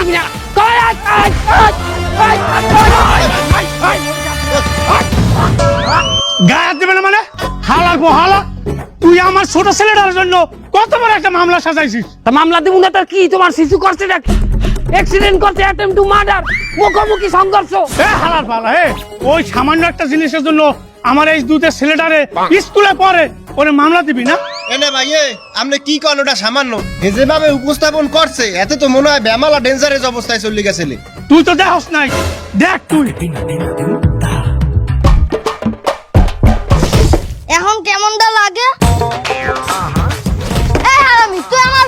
যাবি না গায়ে দেবে না মানে হালার বহালা তুই আমার ছোট ছেলেটার জন্য কত বড় একটা মামলা সাজাইছিস তা মামলা দিব না তার কি তোমার শিশু করছে নাকি অ্যাক্সিডেন্ট করতে অ্যাটেম্প টু মার্ডার মুখোমুখি সংঘর্ষ হালার পালা ওই সামান্য একটা জিনিসের জন্য আমার এই দুধের ছেলেটারে স্কুলে পড়ে ওরে মামলা দিবি না এনে ভাই আপনি কি করেন ওটা সামান্য যেভাবে উপস্থাপন করছে এতে তো মনে হয় বেমালা ডেঞ্জারেস অবস্থায় চলে গেছিলে তুই তো দেখস নাই দেখ তুই এখন কেমনটা লাগে এই হারামি তুই আমার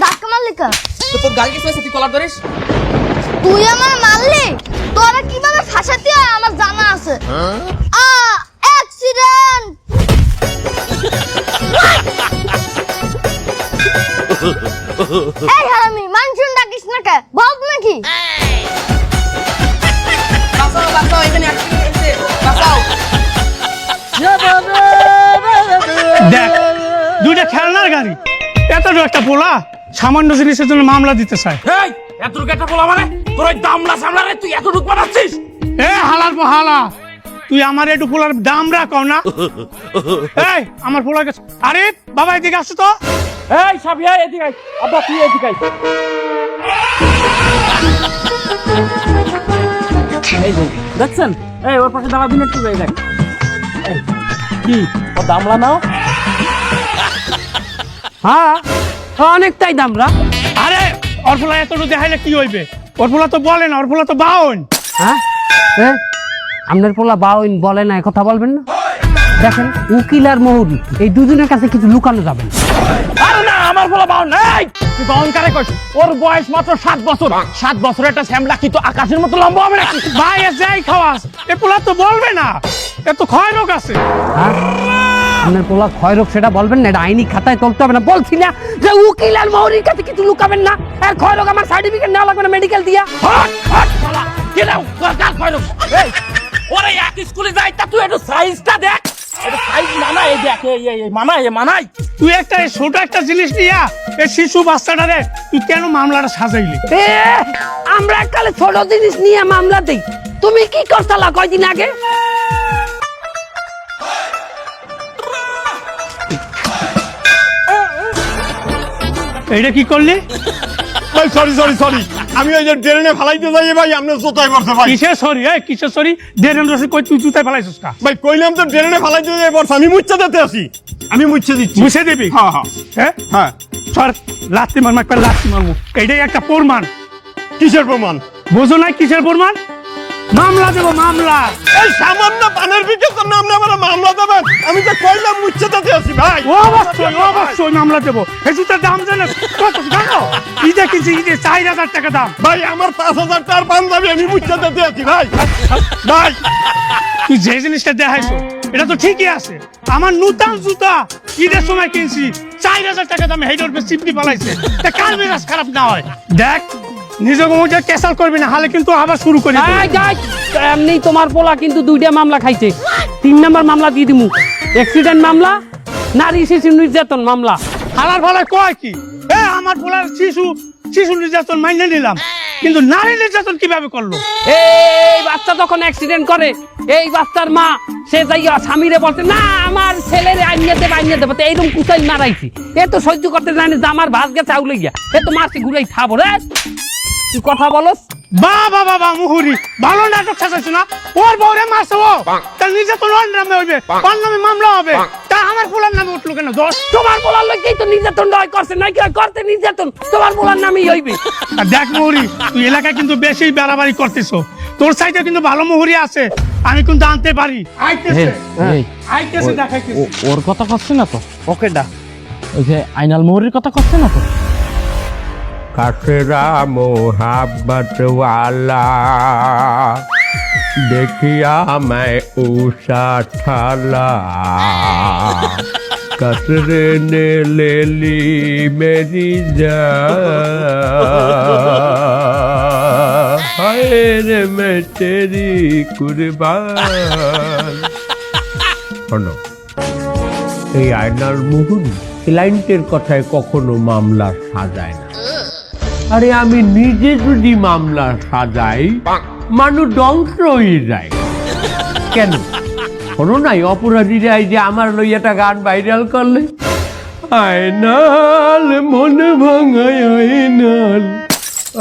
ধাক্কা মারলি কেন তো তোর গাড়ি কিছু আছে তুই কলার ধরিস তুই আমার মারলি তোরা কিভাবে ফাঁসাতে হয় আমার জানা আছে অ্যাক্সিডেন্ট এই হারামি মানুষজন ডাকিস না কে ভব নাকি বাঁচাও বাঁচাও এখানে আসছে বাঁচাও দেখ দুইটা খেলনার গাড়ি এত একটা পোলা সামান্য জিনিসের জন্য মামলা দিতে চায় এই এতটুকু একটা বলা মানে তোর ওই দামলা সামলারে তুই এতটুকু বানাচ্ছিস হালার বহালা তুই আমার একটু পোলার দাম রাখো না এই আমার পোলার কাছে আরে বাবা এদিকে আসো তো এই সাবিয়া এদিকে আয় আব্বা তুই এদিকে আয় এই যে দেখছেন এই ওর পাশে দাঁড়াবি না একটু দেখ কি ও দামলা নাও হ্যাঁ অনেকটাই দামরা আরে ওর পোলা এতটুকু দেখাইলে কি হইবে ওর পোলা তো বলে না ওর পোলা তো বাউন হ্যাঁ আপনার পোলা বাউন বলে না কথা বলবেন না দেখেন উকিল আর মহুরি এই দুজনের কাছে কিছু লুকানো যাবে না আরে না আমার পোলা বাউন নাই তুই বাউন কারে কইছ ওর বয়স মাত্র 7 বছর 7 বছরের একটা শ্যামলা কি তো আকাশের মতো লম্বা হবে নাকি ভাই যাই খাওয়াস এ পোলা তো বলবে না এত ক্ষয় রোগ আছে আপনার পোলা ক্ষয় রোগ সেটা বলবেন না এটা আইনি খাতায় তুলতে হবে না বলছি না যে উকিল আর মহুরির কাছে কিছু লুকাবেন না আর ক্ষয় রোগ আমার সার্টিফিকেট না লাগবে না মেডিকেল দিয়া হট হট শালা কে দাও কার ক্ষয় রোগ এই ওরে এক স্কুলে যাই তা তুই একটু সাইজটা দেখ এটা সাইজ মানায় এই দেখ এই মানায় তুই একটা ছোট একটা জিনিস নিয়া এই শিশু বাচ্চাটারে তুই কেন মামলাটা সাজাইলি আমরা কালে ছোট জিনিস নিয়ে মামলা দেই তুমি কি করছালা কয়দিন আগে এইটা কি করলি ভাই সরি আমি ওই যে ট্রেনে ফালাইতে যাই ভাই আপনি জোতায় পড়ছে ভাই কিসের সরি দেরেন রসে কই তুই জুতায় ফেলাইছিস কা ভাই কইলাম তো ট্রেনে ফালাইতে যাই পড়ছে আমি মুচ্ছা দিতে আসি আমি মুচ্ছে দিচ্ছি মুছে দিবি হ্যাঁ সর লাত্তি মার মার লাত্তি মারবো এইটাই একটা প্রমাণ কিসের প্রমাণ বোঝো নাই কিসের প্রমাণ মামলা দেবো মামলা এই সামান্য পানের বিকের নাম না বলে মামলা দেবেন আমি তো কইলাম মুচ্ছে দিতে আসি ভাই অবশ্যই মামলা দেবো এই জুতার দাম জানো কত জানো ঈদে কিনছি ঈদে 4000 টাকা দাম ভাই আমার 5000 টাকার পাঞ্জাবি আমি মুচ্ছে দিতে আসি ভাই ভাই তুই যে জিনিসটা দেখাইছো এটা তো ঠিকই আছে আমার নতুন জুতা ঈদের সময় কিনছি 4000 টাকা দামে হেডর পে চিপনি পালাইছে তা কার মেজাজ খারাপ না হয় দেখ নিজেকে মধ্যে ক্যাসাল করবি না হালে কিন্তু আবার শুরু করি এমনি তোমার পোলা কিন্তু 2টা মামলা খাইছে 3 নাম্বার মামলা দিয়ে দিমু অ্যাক্সিডেন্ট মামলা নারী শিশু নির্যাতন মামলা হালার ফালার কয় কি আমার পোলার শিশু নির্যাতন মাইনে নিলাম কিন্তু নারী নির্যাতন কিভাবে করলো এই বাচ্চা যখন অ্যাক্সিডেন্ট করে এই বাচ্চার মা সে যাইয়া স্বামীরে বলতে না আমার ছেলের আইনিয়ে দেবে এইরকম কুচাই মারাইছি এ তো সহ্য করতে জানি যে আমার ভাস গেছে আউলে গিয়া এ তো মারছি ঘুরাই খাবো রে তুই কথা বলস বাবা মুহুরি ভালো নাটক সাজাইছো না ওর বউরে মারছে ও তার নির্যাতন ওর নামে হইবে ওর নামে মামলা হবে তা আমার পোলার নামে উঠলো কেন দোষ তোমার পোলার লোকই তো নির্যাতন নয় করছে নাই কি করতে নির্যাতন তোমার পোলার নামেই হইবে আর দেখ মুহুরি তুই এলাকায় কিন্তু বেশি বাড়াবাড়ি করতেছো তোর সাইডে কিন্তু ভালো মুহুরি আছে আমি কিন্তু আনতে পারি আইতেছে দেখাইতেছে ওর কথা করছে না তো ওকে ডা ওই যে আইনাল মোহরির কথা করছে না তো खसरा मोहब्बत वाला देखिया मैं ऊषा ठाला कसरे ने ले ली मेरी जान हाय रे मैं तेरी कुर्बान শোনো এই আয়নার মুহুরি ক্লায়েন্টের কথায় কখনো মামলা সাজায় না আরে আমি নিজে যদি মামলা সাজাই মানুষ ধ্বংস হয়ে যায় কেন? শোনো নাই অপরাধীরা এই যে আমার লইয়াটা গান ভাইরাল করলে, আয়নাল মন ভাঙায় আয়নাল,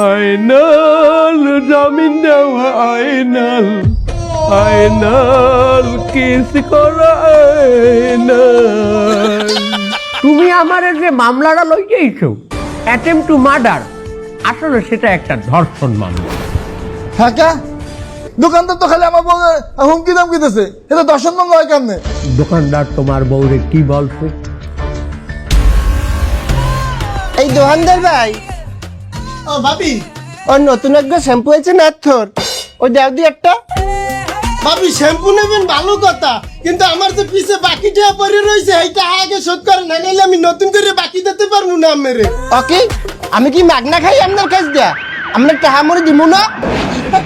আয়নাল জামিন দেওয়া আয়নাল, আয়নাল কেস করা আয়নাল। তুমি আমার যে মামলাটা লইয়েছো অ্যাটেম্প টু মার্ডার, আসলে সেটা একটা ধর্ষণ মামলা। হ্যাঁ কা দোকানদার তো খালি আমার বউ হুমকি দামকি দিতেছে, এটা দর্শন মামলা হয় কেমনে? দোকানদার তোমার বউরে কি বলছে? এই দোকানদার ভাই, ও ভাবি, ওর নতুন একটা শ্যাম্পু আছে না তোর, ওই দাও দি একটা। ভাবি শ্যাম্পু নেবেন ভালো কথা, কিন্তু আমার যে পিছে বাকিটা পড়ে রয়েছে এইটা আগে শোধ করে না, নাইলে আমি নতুন করে বাকি দিতে পারবো না মেরে। ওকে, আমি কি মাগনা খাই আপনার কাছ দিয়া? আপনার টাকা মরে দিব না?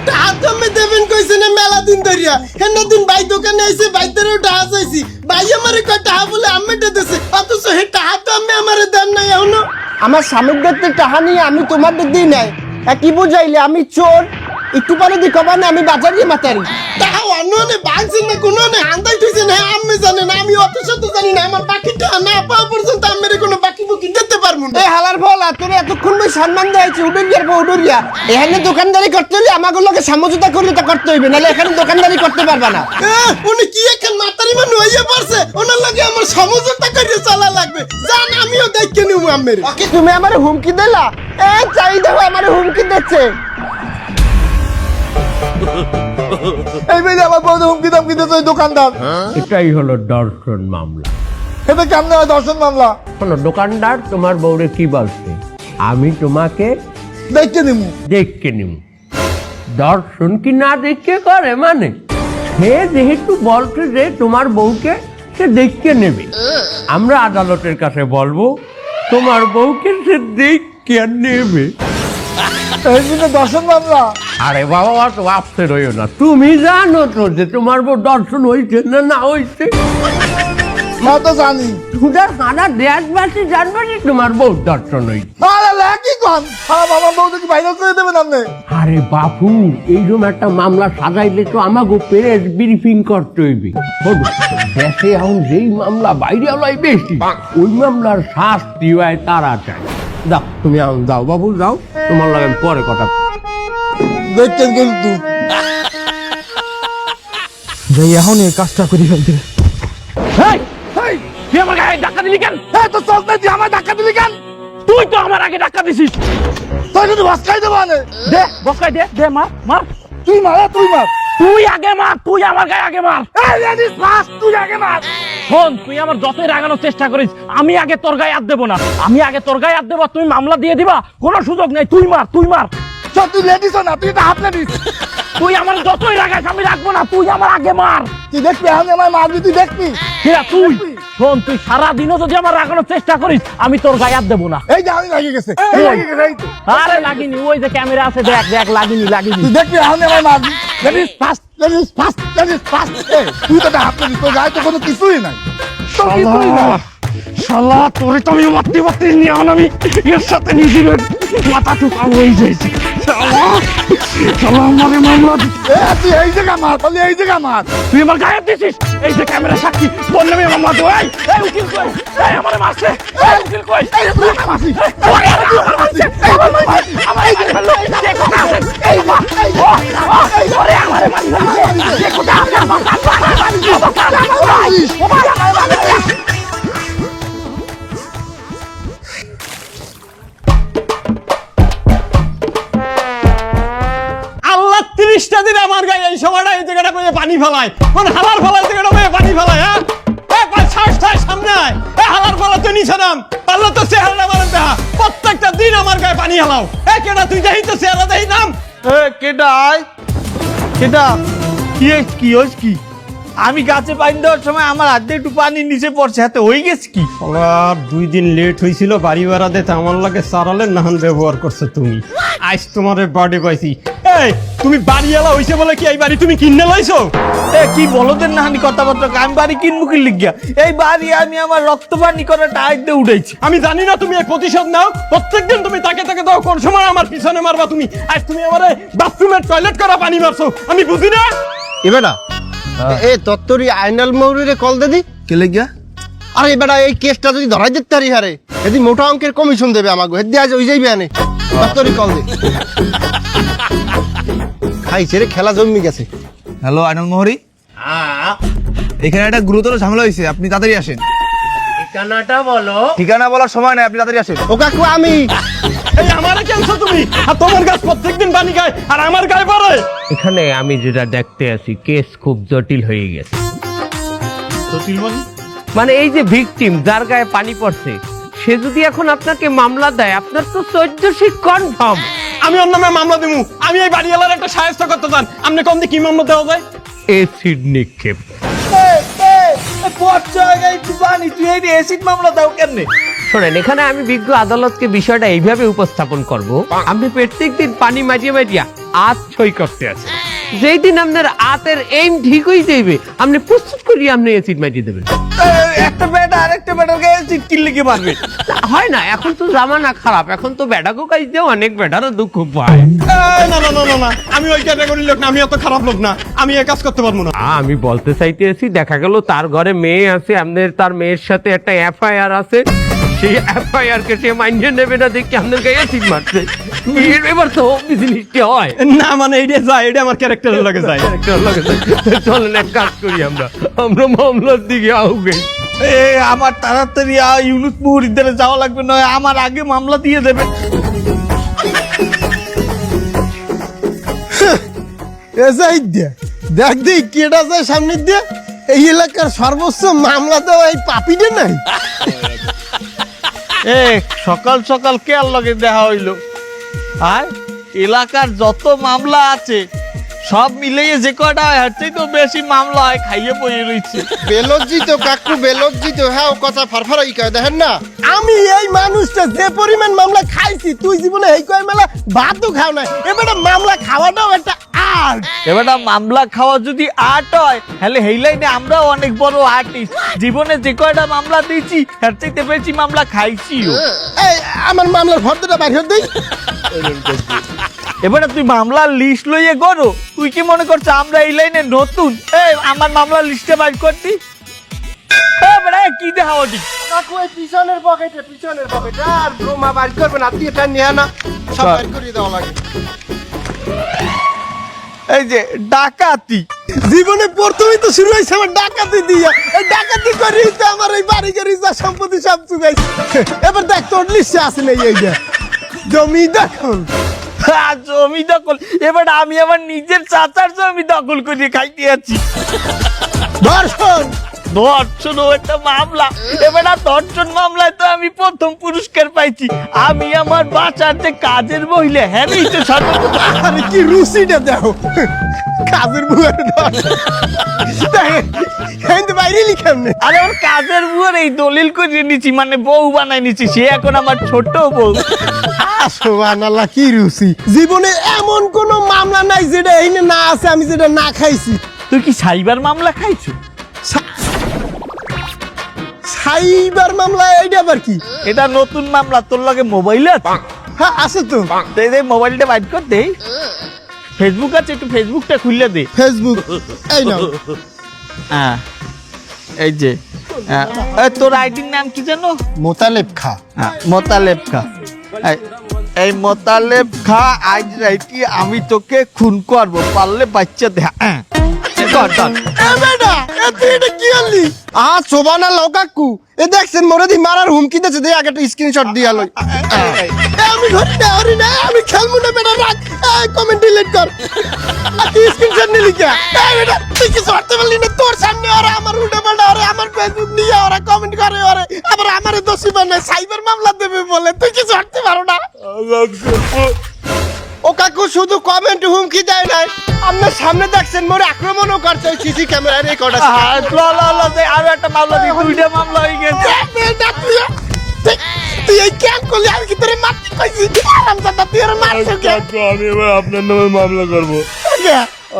টাকা তো আমি দেবেন কইছে না মেলা দিন ধরিয়া, হেন দিন ভাই দোকানে আইছে, ভাইদেরও টাকা চাইছি, ভাই আমারে কয় টাকা বলে আম্মেটা দিছে, অথচ হে টাকা তো আমি আমারে দেন নাই এখনো। আমার স্বামীর কাছে টাকা নিয়ে আমি তোমাদের দিই নাই, কি বুঝাইলে আমি চোর? একটু পরে দি কমানে আমি বাজারে মাতারি টাকা অন্য বাঁচছেন না কোনো না আন্দাই তুইছে না, আমি জানি না, আমি অত শত জানি না, আমার বাকিটা না পাওয়া পর্যন্ত আমি কোনো বাকি বুকি দিতে পারবো না। এই হালার ফল তোর এতক্ষণ মই সম্মান দিয়েছি, উডুরিয়ার পর উডুরিয়া, এখানে দোকানদারি করতে হলে আমাকে লোকে সমঝোতা করলে তো করতে হইবে, নাহলে এখানে দোকানদারি করতে পারবা না। উনি কি এখন মাতারি মান হইয়া পারছে, ওনার লগে আমার সমঝোতা করিয়ে চলা লাগবে, জান আমিও দেখে নিব আমের। ওকে তুমি আমার হুমকি দিলা, চাই দাও আমার হুমকি দিচ্ছে। এই বেলে আমার বউ হুমকি দামকি দিতেছে ওই দোকানদার, এটাই হলো ধর্ষণ মামলা। এটা কেমনে হয় দর্শন মামলা? শোনো, দোকানদার তোমার বউরে কি বলছে? আমি তোমাকে দেখে নিমু। দেখে নিব। দর্শন কি না দেখে করে মানে? সে যেহেতু বলছে যে তোমার বউকে সে দেখে নেবে, আমরা আদালতের কাছে বলবো তোমার বউকে সে দেখে নেবে। এই জন্য দর্শন মামলা। আরে বাবা, তো আপসে রইও না, তুমি জানো তো যে তোমার বউ দর্শন হয়েছে না না হয়েছে? না তো জানি। সুদার সারা দেশবাসী জানবে যে তোমার বউ দর্শন হয়েছে। আরে কি কন, আমার বউ কি ভাইরাল করে দেবেন আপনি? আরে বাপু, এইরকম একটা মামলা সাজাইলে তো আমাকে প্রেস ব্রিফিং করতে হইবে। শোনো, দেশে এখন যেই মামলা বাইরে হলাই বেশি, ওই মামলার শাস্তি হয় তাড়াতাড়ি। যাও তুমি এখন যাও বাবু, যাও, তোমার লাগে পরে কথা। দেখছেন কিন্তু যাই এখন এই কাজটা করি ফেলতে। তুই আমার গায়ে ধাক্কা দিলি কেন? তো চলতে তুই আমার ধাক্কা দিলি কেন? তুই তো আমার আগে ধাক্কা দিছিস। তুই কিন্তু ভাসকাই দেবো আনে। দে বসকাই দে, দে মার মার। তুই মার, তুই মার। তুই আগে মার, তুই আমার গায়ে আগে মার। তুই আগে মার। শোন, তুই আমার যতই রাগানোর চেষ্টা করিস, আমি আগে তোর গায়ে হাত দেবো না, আমি আগে তোর গায়ে হাত দেবো, তুমি মামলা দিয়ে দিবা, কোনো সুযোগ নেই। তুই মার, তুই মার। তুই লেডিস না, তুই এটা হাত লেডিস। তুই আমার যতই রাগাস আমি রাখবো না, তুই আমার আগে মার। তুই দেখবি আমি আমার মারবি, তুই দেখবি। কিরা তুই? শোন, তুই সারাদিনও যদি আমার রাগানোর চেষ্টা করিস, আমি তোর গায়ে হাত দেবো না। এই যে আমি লাগিয়ে গেছে, এই লাগিয়ে গেছে, এই তো। আরে লাগিনি, ওই যে ক্যামেরা আছে, দেখ দেখ, লাগিনি লাগিনি। তুই দেখবি আমি আমার মারবি। Ladies first, ladies first, ladies first. তুই তো হাত লেডিস, তোর গায়ে তো কোনো কিছুই নাই। তোর কিছুই নাই। শালা তোরে তো আমি মারতে মারতে নিয়ে আমি এর সাথে নিজের মাথা টুকা হয়ে যাইছি। শালা শালা আমারে মামলা তুই এই জায়গা মার, খালি এই জায়গা মার। তুই আমার গায়ে দিছিস, এই যে ক্যামেরা সাক্ষী, বললে আমি মামলা দেবো। এই উকিল কই? এই আমারে মারছে। এই উকিল কই? এই তুই আমারে মারছিস। আমার মারছে, আমার মারছে, আমার এই ফেললো। কে কোথা আছে? এই মা, এই ওরে আমারে মারছে। কে কোথা আছে? আমার আল্লাহ 30টা দিন আমার গায়ে এই সময়টা এই জায়গাটা পেয়ে পানি ফেলায়, কোন হালার ফেলার জায়গাটা পেয়ে পানি ফেলায়। হ্যাঁ সামনে আয়, হালার ফেলা তুই নিচে নাম, পারলে তো চেহারা মারেন দেখা, প্রত্যেকটা দিন আমার গায়ে পানি হালাও। কেটা তুই দেখি তো চেহারা দেখি নাম। কেডা আয়, কেডা কি হইস কি? আমি গাছে পানি দেওয়ার সময় আমার হাত দিয়ে একটু পানি নিচে পড়ছে, হাতে হয়ে গেছে কি? 2 দিন লেট হয়েছিল বাড়ি ভাড়া দিতে, আমার লাগে সারালে নাহান ব্যবহার করছো তুমি। আজ তোমার বার্থডে পাইছি, এই তুমি বাড়িওয়ালা হইছে বলে কি এই বাড়ি তুমি কিনে লাইছো? এ কি বলদের না হানি কথাবার্তা, আমি বাড়ি কিনবো কি লিখিয়া? এই বাড়ি আমি আমার রক্ত পানি করে টাইট দিয়ে উঠেছি। আমি জানি না তুমি এই প্রতিশোধ নাও, প্রত্যেকদিন তুমি তাকে তাকে দাও, কোন সময় আমার পিছনে মারবা তুমি? আজ তুমি আমার বাথরুমের টয়লেট করা পানি মারছো, আমি বুঝি না। এবেটা এ তত্তরি আইনাল মৌরিরে কল দে দি। কে লিখিয়া? আরে এবেটা এই কেসটা যদি ধরাই দিতে পারি হারে এদি মোটা অঙ্কের কমিশন দেবে আমাকে, হেদি আজ ওই যাইবে আনে তত্তরি কল দে। খাইছে রে, খেলা জমি গেছে। হ্যালো আইনাল মোহরি, এখানে একটা গুরুতর ঝামেলা হয়েছে, আপনি তাড়াতাড়ি আসেন। ঠিকানাটা বলো। ঠিকানা বলার সময় নাই, আপনি তাড়াতাড়ি আসেন। ও কাকু আমি এই আমারে কেনছো তুমি? আর তোমার গাছ প্রত্যেকদিন পানি খায় আর আমার গায়ে পড়ে। এখানে আমি যেটা দেখতে আছি কেস খুব জটিল হয়ে গেছে। মানে এই যে ভিকটিম যার গায়ে পানি পড়ছে, সে যদি এখন আপনাকে মামলা দেয়, আপনার তো 1400 কনফার্ম। আমি অন্য নামে মামলা দিমু। আমি এই বাড়িওয়ালার একটা সাহায্য করতে চান, আপনি কম দিয়ে কি মামলা দেওয়া যায়? এসিড নিক্ষেপ। তুই এই এসিড মামলা দাও কেন? শোনেন, এখানে আমি বিজ্ঞ আদালতকে বিষয়টা এইভাবে উপস্থাপন করব, আপনি প্রত্যেকদিন পানি মাটিয়ে মাটিয়া আত সই করতে আছেন। যেই দিন আপনার আতের এইম ঠিক হয়ে যাইবে, আপনি প্রস্তুত করিয়ে আপনি এসিড মাটিয়ে দেবেন। একটা বেটা আরেকটা বেটার গায়ে এসিড কি লিখে পারবে? হয় না, এখন তো জামানা খারাপ, এখন তো বেটাকো কাইতে অনেক বেটারও দুঃখ পায়। না না না না না, আমি ওই ক্যাটাগরির লোক না, আমি এত খারাপ লোক না, আমি এই কাজ করতে পারবো না। আমি বলতে চাইতেছি, দেখা গেল তার ঘরে মেয়ে আছে, আপনাদের তার মেয়ের সাথে একটা এফআইআর আছে, সেই এফআইআর কে সে মাইনে নেবে না দেখে আপনার গায়ে অ্যাসিড মারছে। এবার তো জিনিসটা হয় না, মানে এইটা যায়, এটা আমার ক্যারেক্টারের লাগে যায়। চলেন এক কাজ করি, আমরা মামলার দিকে আউগে। এ আমার তাড়াতাড়ি ইউনুস মুহুরিদের যাওয়া লাগবে, নয় আমার আগে মামলা দিয়ে দেবে। দেখ দি কেডা যায় সামনে দিয়ে, এই এলাকার সর্বোচ্চ মামলা দেওয়া এই পাপিটা নাই। এ সকাল সকাল কে আর লগে দেখা হইলো? আর এলাকার যত মামলা আছে সব মিলিয়ে যে কয়টা হয়, হার থেকে বেশি মামলা হয়, খাইয়ে বইয়ে রয়েছে। বেলজ্জিত কাকু বেলজ্জিত, হ্যাঁ ও কথা ফারফারাই কয়। দেখেন না, আমি এই মানুষটা যে পরিমাণ মামলা খাইছি, তুই জীবনে এই কয় মেলা ভাতও খাও না, এবারে মামলা খাওয়াটাও একটা আর্ট। এবারটা মামলা খাওয়া যদি আর্ট হয়, তাহলে এই লাইনে আমরাও অনেক বড় আর্টিস্ট। জীবনে যে কয়টা মামলা দিয়েছি, হার থেকে বেশি মামলা খাইছিও। এই আমার মামলার ফর্দটা বাইর দিই। এবারে তুই মামলার লিস্ট লইয়ে করো, তুই কি মনে করছ আমরা এই লাইনে নতুন? এই আমার মামলার লিস্টে বাইর করতি। কি দেখা ওটি? কাকু এই পিছনের পকেটে আর ব্রহ্মা বাইর করবে না, তুই এটা নিয়ে না, সব বাইর করে দেওয়া লাগে। এই যে ডাকাতি, জীবনে প্রথমেই তো শুরু হয়েছে আমার ডাকাতি দিয়া। এই ডাকাতি করি তো আমার এই বাড়ি গাড়ি যা সম্পত্তি সব চুকাইছে। এবার দেখ তোর লিস্টে আছে না এইটা জমি দখল। জমি দখল? এবার আমি আমার নিজের চাচার জমি দখল করে খাইতে আছি। ধর্ষণ ধর্ষণও একটা মামলা। এবার ধর্ষণ মামলায় তো আমি প্রথম পুরস্কার পাইছি। আমি আমার বাসার যে কাজের মহিলা, হ্যাঁ তো সর্বপ্রথম। আরে কি রুচিটা দেখো, কাজের বুয়ার বাইরে লিখাম না। আরে ওর কাজের বুয়ার এই দলিল করে নিছি, মানে বউ বানাই নিছি, সে এখন আমার ছোট বউ। সুবহানাল্লাহ, কি রুচি। জীবনে এমন কোন মামলা নাই যেটা এইনে না আছে আমি যেটা না খাইছি। তুই কি সাইবার মামলা খাইছো? সাইবার মামলা এইটা আবার কি? এটা নতুন মামলা। তোর লগে মোবাইল আছে? হ্যাঁ আছে তো। এই মোবাইলটা বাইট কর দে। ফেসবুক আছে, একটু ফেসবুকটা খুললে দে। ফেসবুক এই নাও। হ্যাঁ এই যে, তোর আইডির নাম কি জানো? মোতালেব খা। মোতালেব খা। এই মোতালেব খা, আজ রাইতে আমি তোকে খুন করবো, পারলে বাচ্চা দে। কাকু এ দেখছেন মোরে দি মারার হুমকি দিচ্ছে, দে আগে একটা স্ক্রিনশট দিয়া লই। আমি ধরি না, আমি খেলবো না বেটা, রাখ কমেন্ট ডিলিট কর। তুই স্ক্রিনশট নিলি কে? এই বেটা তুই কি করতে পারলি না? তোর সামনে ওরা আমার উল্টা পাল্টা, ওরা আমার ফেসবুক নিয়ে ওরা কমেন্ট করে, ওরা আবার আমারে দোষী বানায়, সাইবার মামলা দেবে বলে। তুই কি করতে পারো না? ও কাকু শুধু কমেন্ট হুমকি দেয় নাই, আপনার সামনে দেখছেন মোরে আক্রমণও করছে সিসি ক্যামেরা রেকর্ড আছে। আরো একটা মামলা দিই, দুইটা মামলা হয়ে গেছে। তুই এই কেন করলি? আমি কি তোরে মারতে কইছি? হারামজাদা, তুই আর মারছিস কেন? আমি এবার আপনার নামে মামলা করবো।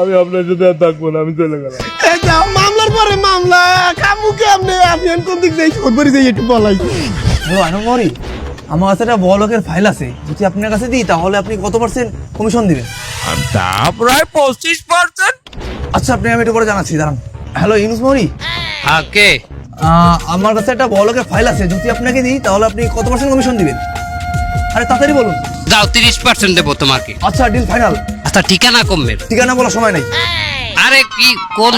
আমি আপনার সাথে আর থাকবো না, আমি চলে গেলাম। এই যাও, মামলার পরে মামলা কামুকে আপনি কোন দিক যাই খবরই যাই একটু বলাই। মরি আমার কাছে একটা বড় ফাইল আছে, যদি আপনার কাছে দিই তাহলে আপনি কত % কমিশন দিবেন? তা প্রায় 25%। আচ্ছা আপনি আমি একটু করে জানাচ্ছি, দাঁড়ান। হ্যালো ইউনুস মরি, কে? আমার কাছে একটা বড় ফাইল আছে, যদি আপনাকে দিই তাহলে আপনি কত % কমিশন দিবেন? আরে তাড়াতাড়ি বলুন। যাও 30% দেবো তোমাকে। আচ্ছা ডিল ফাইনাল। আচ্ছা ঠিকানা কমবেন? ঠিকানা বলার সময় নাই। আরে কি কোন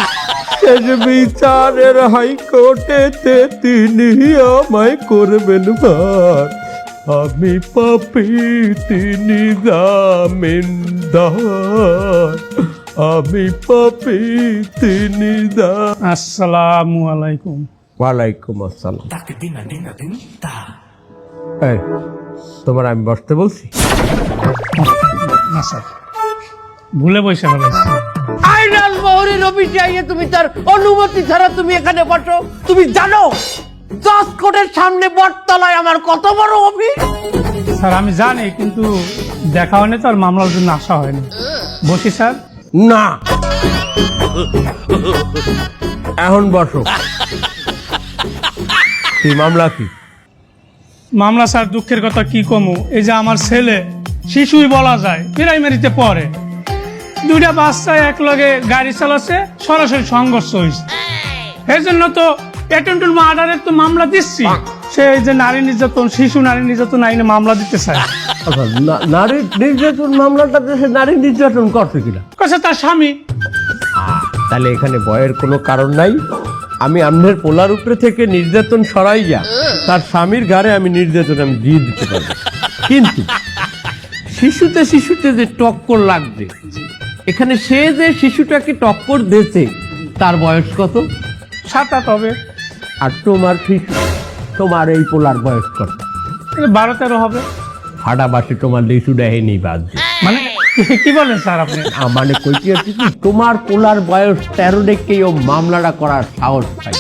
শেষ বিচারের হাইকোর্টেতে তিনি আমায় করবেন ভার, আমি পাপি তিনি জামিনদার, আমি পাপি তিনি আসসালামু আলাইকুম। ওয়ালাইকুম আসসালাম। এই, তোমার আমি বসতে বলছি? না স্যার, ভুলে বসে ফেলেছি। আইনাল মহরীর অফিসে আইয়ে তুমি তার অনুমতি ছাড়া তুমি এখানে বসো? তুমি জানো জজ কোর্টের সামনে বটতলায় আমার কত বড় অফিস? স্যার আমি জানি, কিন্তু দেখা হয়নি তো, আর মামলার জন্য আসা হয়নি। বসি স্যার? না, এখন বসো। কি মামলা? কি মামলা স্যার, দুঃখের কথা কি কমু, এই যে আমার ছেলে, শিশুই বলা যায়, প্রাইমারিতে পড়ে, 2টা বাচ্চা এক লগে গাড়ি চালাচ্ছে, সরাসরি সংঘর্ষ হয়েছে। এই জন্য তো অ্যাটেম্পটেড মার্ডারের তো মামলা দিচ্ছি। সে এই যে নারী নির্যাতন, শিশু নারী নির্যাতন আইনে মামলা দিতে চায়। আচ্ছা, নারী নির্যাতন মামলাটাতে সে নারী নির্যাতন করছে কিনা? কাছে তার স্বামী। তাহলে এখানে ভয়ের কোনো কারণ নাই। আমি আমনের পোলার উপরে থেকে নির্যাতন সরাইয়া তার স্বামীর ঘাড়ে আমি নির্যাতন আমি দিয়ে দিতে পারবো। কিন্তু শিশুতে যে টক্কর লাগবে, এখানে সে যে শিশুটাকে টক্কর দিয়েছে তার বয়স কত? 7-8 হবে। আর তোমার শিশু, তোমার এই পোলার বয়স কত? 12-13 হবে। ফাটাবাসে তোমার লিচু দেয়নি বাদ। মানে কি বলেন স্যার আপনি? মানে কইতে আছি কি, তোমার পোলার বয়স 13 দেখেই ও মামলাটা করার সাহস পাই।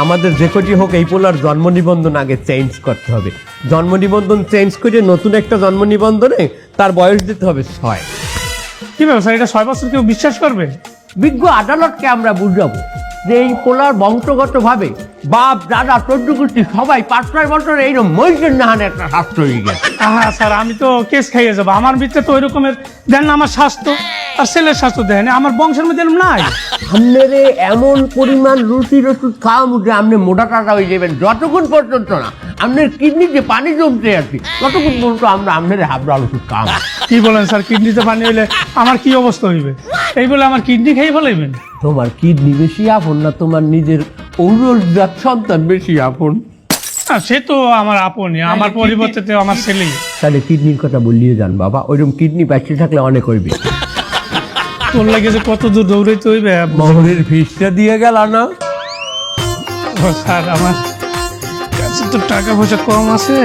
আমাদের যে কটি হোক এই পোলার জন্ম নিবন্ধন আগে চেঞ্জ করতে হবে। জন্ম নিবন্ধন চেঞ্জ করে নতুন একটা জন্ম নিবন্ধনে তার বয়স দিতে হবে 6। কি ব্যাপার স্যার, এটা 6 বছর কেউ বিশ্বাস করবে? বিজ্ঞ আদালতকে আমরা বুঝাবো যে এই পোলার বংশগত ভাবে বাপ দাদা 14 গোষ্ঠী সবাই 5-6 বছর এইরকম মহিষের নাহানে একটা শাস্ত্র হয়ে গেছে। হ্যাঁ স্যার, আমি তো কেস খাইয়ে যাবো। আমার ভিতরে তো ওই রকমের দেন না, আমার স্বাস্থ্য আর ছেলের স্বাস্থ্য দেন, আমার বংশের মধ্যে এরকম নাই। আপনারে এমন পরিমাণ রুটির ওষুধ খাওয়া মুখে আপনি মোটা টাকা হয়ে যাবেন, যতক্ষণ পর্যন্ত না আপনার কিডনিতে পানি জমতে আছে ততক্ষণ পর্যন্ত আমরা আপনার হাবড়াল ওষুধ খাওয়া। কি বলেন স্যার, কিডনিতে পানি হইলে আমার কি অবস্থা হইবে? এই বলে আমার কিডনি খেয়ে ফেলাইবেন? তোমার কিডনি বেশি আপন না তোমার নিজের ঔরজাত সন্তান বেশি আপন? সে তো আমার আপনই, আমার পরিবর্তে তো আমার ছেলেই। তাহলে কিডনির কথা বললিয়ে যান বাবা, ওইরকম কিডনি পাইতে থাকলে অনেক হইবে। তোর লাগে যে কত দূর দৌড়াইতে হইবে। মোহরের ফিসটা দিয়ে গেল না? ও স্যার, আমার কাছে তো টাকা পয়সা কম আছে,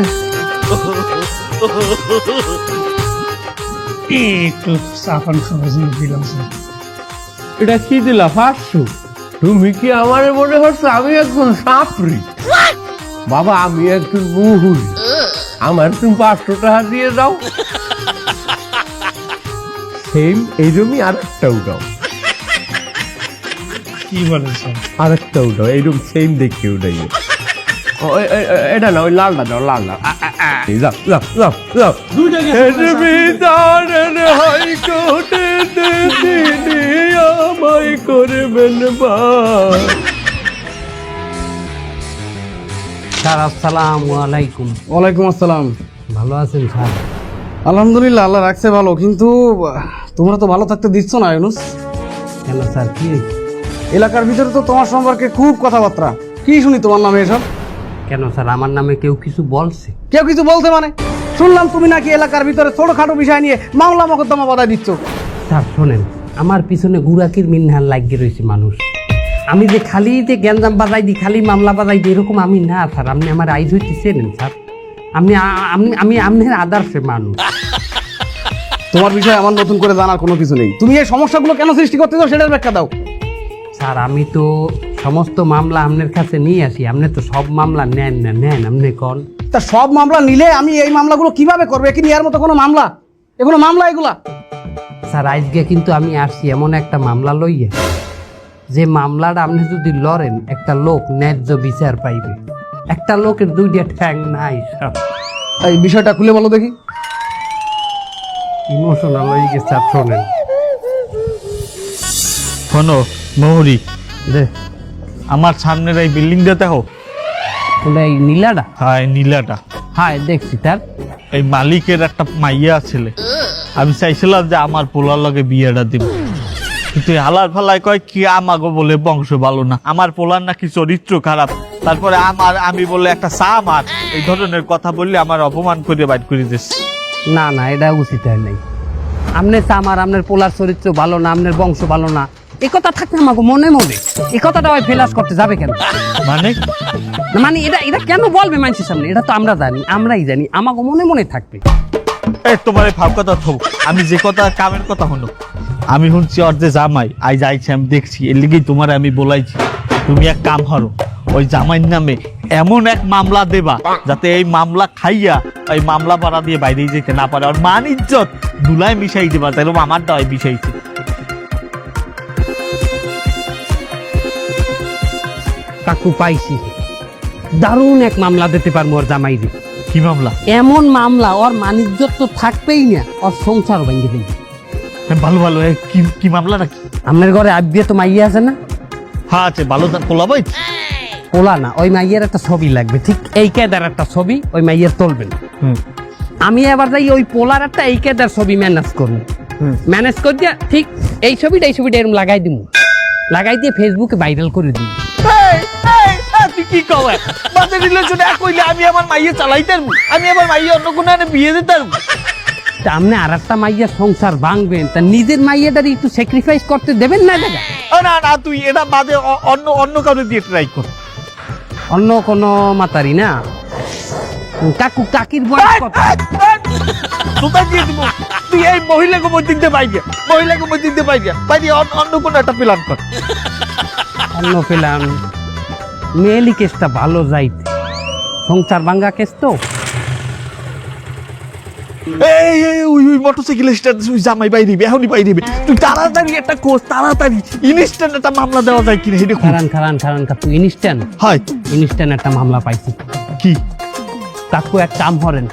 একটু সাফান খরচ দিলাম স্যার। এটা কি দিলা 500? তুমি কি আমার মনে হচ্ছে আমি একজন সাপরি? বাবা আমি একজন মুহুরি, আমার তুমি 500 টাকা দিয়ে দাও। সেম এইরকমই আরেকটা উঠাও, কি বলেন স্যার? আরেকটা উঠাও এইরকম সেম দেখে উঠাই। এটা না, ওই লালটা দাও, লালটা। যাও যাও যাও যাও। হাইকোর্টে তিনি আমায় করবেন ভার। স্যার আসসালামু আলাইকুম। ওয়ালাইকুম আসসালাম। ভালো আছেন স্যার? আলহামদুলিল্লাহ, আল্লাহ রাখছে ভালো, কিন্তু তোমরা তো ভালো থাকতে দিচ্ছ না ইউনুস। কেন স্যার, কি হয়েছে? এলাকার ভিতরে তো তোমার সম্পর্কে খুব কথাবার্তা, কি শুনি তোমার নামে এসব? কেন স্যার, আমার নামে কেউ কিছু বলছে? কেউ কিছু বলতে মানে? শুনলাম তুমি নাকি এলাকার ভিতরে ছোটখাটো বিষয় নিয়ে মামলা মোকদ্দমা বাধাই দিচ্ছ। স্যার শোনেন, আমার পিছনে গুরাকির মিনহার লাগিয়ে রয়েছে মানুষ। আমি যে খালি যে গ্যাঞ্জাম বাজাই দিই, খালি মামলা বাজাই দিই, এরকম আমি না স্যার। আপনি আমার আইজ হইতে চেনেন স্যার। আমি আপনার আদার্সে মানুষ। তোমার বিষয়ে আমার নতুন করে জানার কোনো কিছু নেই। তুমি এই সমস্যাগুলো কেন সৃষ্টি করতেছো সেটার ব্যাখ্যা দাও। স্যার আমি তো সমস্ত মামলা আপনার কাছে নিয়ে আসি, আপনি তো সব মামলা নেন না। নেন আপনি কন। তা সব মামলা নিলে আমি এই মামলাগুলো কিভাবে করবো? কি নেওয়ার মতো কোনো মামলা? এগুলো মামলা এগুলা? স্যার আজকে কিন্তু আমি আসছি এমন একটা মামলা লইয়া, যে মামলাটা আপনি যদি লড়েন একটা লোক ন্যায্য বিচার পাইবে। একটা লোকের দুইটা ঠ্যাং নাই স্যার। এই বিষয়টা খুলে বলো দেখি। ইমোশনাল হয়ে গেছে স্যার, শোনেন। শোনো মহুরি, দে আমার সামনের এই বিল্ডিংটা দেখো। ওটা এই নীলাটা? হ্যাঁ এই নীলাটা। হ্যাঁ দেখছি স্যার। এই মালিকের একটা মাইয়া ছেলে, আমি চাইছিলাম যে আমার পোলার লগে বিয়েটা দিব, কিন্তু হালার ফালায় কয় কি আমাগো বলে বংশ ভালো না, আমার পোলার নাকি চরিত্র খারাপ, তারপরে আমি বলে একটা চা আমার এই ধরনের কথা বললে আমার অপমান করে বাইর করে দিচ্ছে। না না, এটা উচিত হয় নাই। আপনার আমার আপনার পোলার চরিত্র ভালো না, আপনার বংশ ভালো না, এই কথা থাকতে আমাকে মনে মনে এই কথাটা ওই ফেলাস করতে যাবে কেন? মানে না মানে এটা কেন বলবে মানুষের সামনে? এটা তো আমরা জানি, আমরাই জানি, আমাকে মনে মনে থাকবে। এই তোমার এই ভাব কথা থো, আমি যে কথা কামের কথা হলো, আমি শুনছি ওর যে জামাই আই যাইছি, আমি দেখছি, এর লিগেই তোমার আমি বলাইছি তুমি এক কাম করো, ওই জামাইয়ের নামে এমন এক মামলা দেবা যাতে এই মামলা খাইয়া ওই মামলা পাড়া দিয়ে বাইরে যেতে না পারে, আর মান ইজ্জত দুলায় মিশাই দেবা, যেরকম আমার দাওয়ায় মিশাইছে। কাকু পাইছি, দারুণ এক মামলা দিতে পারবো ওর জামাই দিয়ে। কি মামলা? এমন মামলা ওর মানিজ্যত তো থাকবেই না, ওর সংসার ভেঙে দেবে। ভালো ভালো, কি মামলাটা কি? আপনার ঘরে আবিয়ে তো মাইয়া আছে না? হ্যাঁ আছে, ভালো পোলাবাই। পোলা না, ওই মাইয়ের একটা ছবি লাগবে, ঠিক এই কেদার একটা ছবি ওই মাইয়ের তুলবেন। আমি এবার যাই ওই পোলার একটা এই কেদার ছবি ম্যানেজ করবো, ম্যানেজ করে দিয়া ঠিক এই ছবিটা এরকম লাগাই দিব, লাগাই দিয়ে ফেসবুকে ভাইরাল করে দিব। তুই কি কবে বাজে রিলেশনে কইলে আমি আমার মাইয়ে চালাইতাম, আমি আমার মাইয়ে অন্য কোনো বিয়ে দিতাম। আপনি আর একটা মাইয়ের সংসার ভাঙবেন, তা নিজের মাইয়েটার একটু স্যাক্রিফাইস করতে দেবেন না? দেখা না না, তুই এটা বাদে অন্য কারো দিয়ে ট্রাই কর। অন্য কোনো মাতারি না? কাকু কাকির বয়স কত? তোতা দিয়ে দিব, তুই এই মহিলাকে মধ্যে দিতে পাই গিয়া, মহিলাকে মধ্যে দিতে পাই গিয়া, অন্য কোনো একটা প্ল্যান কর। অন্য পেলাম মেয়েলি কেসটা ভালো যাইতে, সংসার ভাঙ্গা কেস তো। এই ওই মোটরসাইকেল স্ট্যান্ড জামাই বাইরিবে, এখনই বাইরিবে, তুই তাড়াতাড়ি একটা কোর্স, তাড়াতাড়ি ইনস্ট্যান্ট একটা মামলা দেওয়া যায় কিনা এটা খারান খারান খারান কাকু, ইনস্ট্যান্ট হয়। ইনস্ট্যান্ট একটা মামলা পাইছি। কি কাকু এক কাম করেন,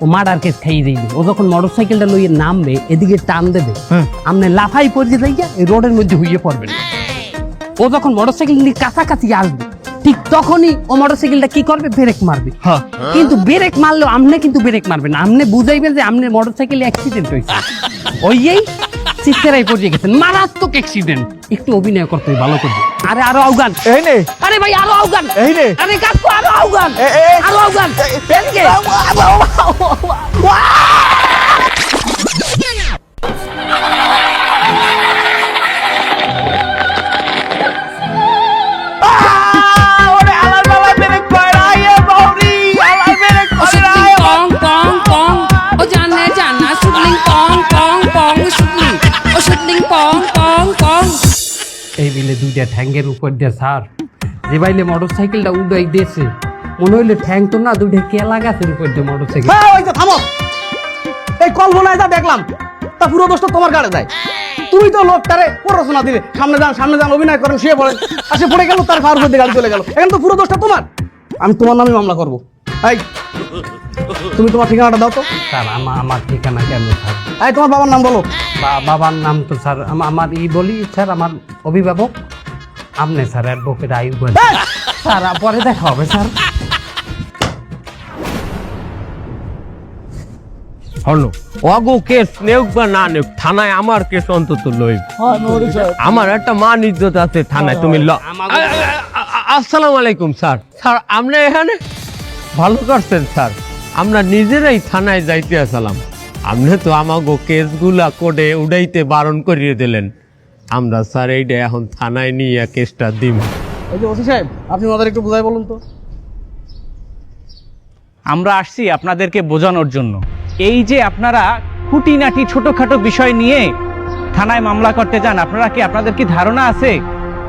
ও মার্ডার কেস খাইয়ে দিবে, ও যখন মোটরসাইকেলটা লইয়ে নামবে এদিকে টান দেবে, আপনি লাফাই পড়ে যাইয়া এই রোডের মধ্যে হইয়ে পড়বেন। ও যখন মোটরসাইকেল নিয়ে কাছাকাছি আসবে ঠিক তখনই ও মোটরসাইকেলটা কি করবে, ব্রেক মারবে। কিন্তু ব্রেক মারলেও আপনি কিন্তু ব্রেক মারবেন, আপনি বুঝাইবেন যে আপনার মোটরসাইকেলে অ্যাক্সিডেন্ট হয়েছে, ওই চিৎকারাই পড়ে গেছেন, মারাত্মক অ্যাক্সিডেন্ট। একটু অভিনয় করতে হবে ভালো করে। আরে আরো আউগান, এই নে, আরে ভাই আরো আউগান, এই নে, আরে কাকু আরো আউগান, আরো আউগান, এদিকে। এই বিলে দুইটা ঠ্যাঙ্গের উপর দিয়ে স্যার যে বাইলে মোটরসাইকেলটা উড়াই দিয়েছে, মনে হইলে ঠ্যাং তো না, দুইটা কেলা গাছের উপর দিয়ে মোটরসাইকেল। ওই যে থামো, এই কল্পনায় যা দেখলাম তা পুরো দোষটা তোমার গাড়ে যায়। তুমি তো লোকটারে পড়াশোনা দিলে, সামনে যান অভিনয় করেন, শুয়ে পড়েন, আসে পড়ে গেল, তার ফার মধ্যে গাড়ি চলে গেল, এখন তো পুরো দোষটা তোমার। আমি তোমার নামে মামলা করবো। এই তুমি তোমার ঠিকানাটা দাও তো। স্যার আমার ঠিকানা কেন স্যার? এই তোমার বাবার নাম বলো। বাবার নাম তো স্যার আমার বলি স্যার, আমার অভিভাবক আপনি স্যার, অ্যাডভোকেট আয়ুব স্যার, পরে দেখা হবে স্যার। হলো অগো কেস নেউক বা না নেউক, থানায় আমার কেস অন্তত লই। আমার একটা মান ইজ্জত আছে থানায়, তুমি আসসালামু আলাইকুম স্যার। স্যার আপনি এখানে ভালো করছেন স্যার, আমরা নিজেরাই থানায় যাইতে আসলাম। আপনি তো আমাগো কেসগুলা কোডে উড়াইতে বারণ করিয়ে দিলেন, আমরা স্যার এইটা এখন থানায় নিয়ে কেসটা দিম। ওই যে ওসি সাহেব, আপনি ওদের একটু বুঝাই বলুন তো। আমরা আসছি আপনাদেরকে বোঝানোর জন্য, এই যে আপনারা খুঁটিনাটি ছোটখাটো বিষয় নিয়ে থানায় মামলা করতে যান, আপনাদের কি ধারণা আছে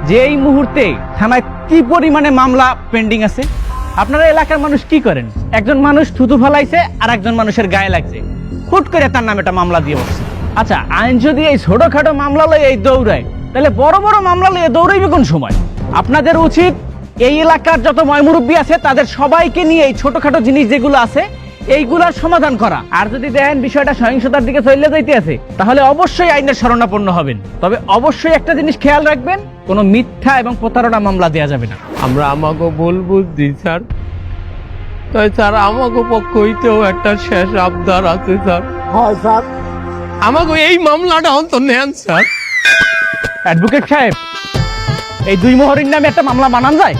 যে এই মুহূর্তে থানায় কি পরিমাণে মামলা পেন্ডিং আছে? আপনারা এলাকার মানুষ কি করেন? একজন মানুষ থুতু ফেলাইছে আর একজন মানুষের গায়ে লাগছে, হুট করে তার নামে একটা মামলা দিয়ে বসছে। আচ্ছা, আইন যদি এই ছোটখাটো মামলা লয়ে এই দৌড়ায়, তাহলে বড় বড় মামলা লয়ে দৌড়াইবে কোন সময়? আপনাদের উচিত এই এলাকার যত ময়মুরব্বী আছে তাদের সবাইকে নিয়ে এই ছোটখাটো জিনিস যেগুলো আছে এইগুলার সমাধান করা। আর যদি দেখেন বিষয়টা সহিংসতার দিকে চলে যাইতে আছে, তাহলে অবশ্যই আইনের শরণাপন্ন হবেন। তবে অবশ্যই একটা জিনিস খেয়াল রাখবেন, কোনো মিথ্যা এবং প্রতারণা মামলা দেওয়া যাবে না। আমরা আমাকে বলবো দি স্যার, তাই স্যার আমাকে পক্ষ হইতেও একটা শেষ আবদার আছে স্যার। হয় স্যার। আমাকে এই মামলাটা অন্তর নেন স্যার। অ্যাডভোকেট সাহেব, এই দুই মোহরির নামে একটা মামলা বানান যায়?